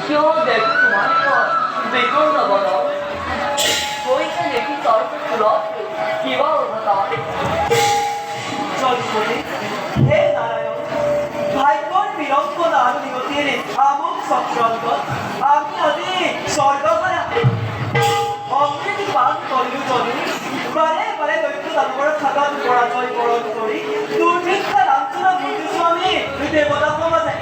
क्यों देखो तुम्हारे पास बिल्कुल ना बताओ कोई से लेकिन सारे से खुला की बात बताओ জন্মদিন হে নারায়ণ ভাগ্যর বিড়ম্বনা নিয়তির আমোদ চক্রান্তত আমি আজি স্বৰ্গপাৰা অমৃত পান কৰিলো যদি বাৰে বাৰে দৈত্য দানৱৰ খাতাত পৰাজয় বৰণ কৰি দুৰ্ভিক্ষা লাঞ্ছনা বুজিছো আমি দেৱতা সমাজে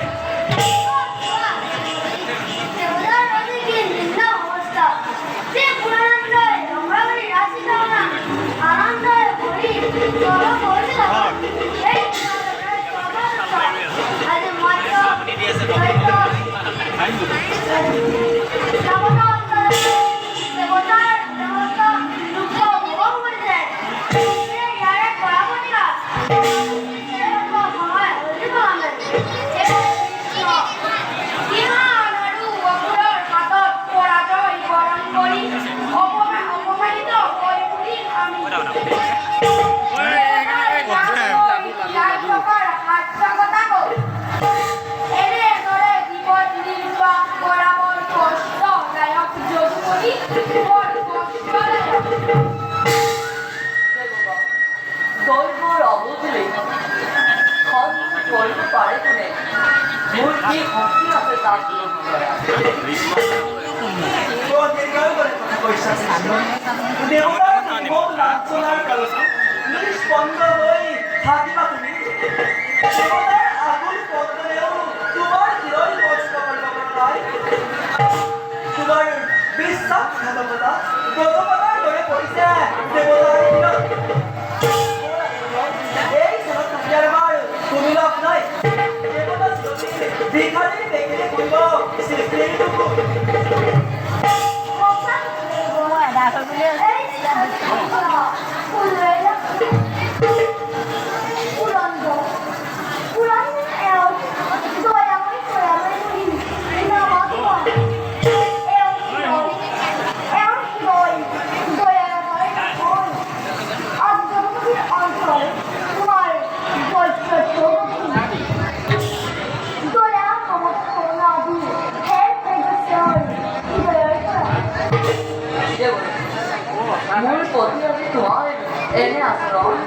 দৈবৰ অবুঝলে খন কৰতে পাৰে কোনে মোৰ কি শক্তি আছে তাৰ দেৱতাৰ জীৱন লাঞ্ছনাৰ কালত নিষ্পন্দ হৈ থাকিবা তুমি দেৱতাৰ আগুন পত্ৰেও তোমাৰ হৃদয় কষ্ট কৰিব পৰা নাই তোমাৰ বিশ্বাসঘাতকতা গজপতাৰ দৰে পৰিছে দেৱতাৰ হৃদয় এই চনত থাকিয়াৰ বাৰ কোনো লাভ নাই দেৱতা ভিখাৰীৰ দেখিলে কৰিব সৃষ্টিৰ মোৰ প্ৰতি আজি তোমাৰ এনে আচৰণ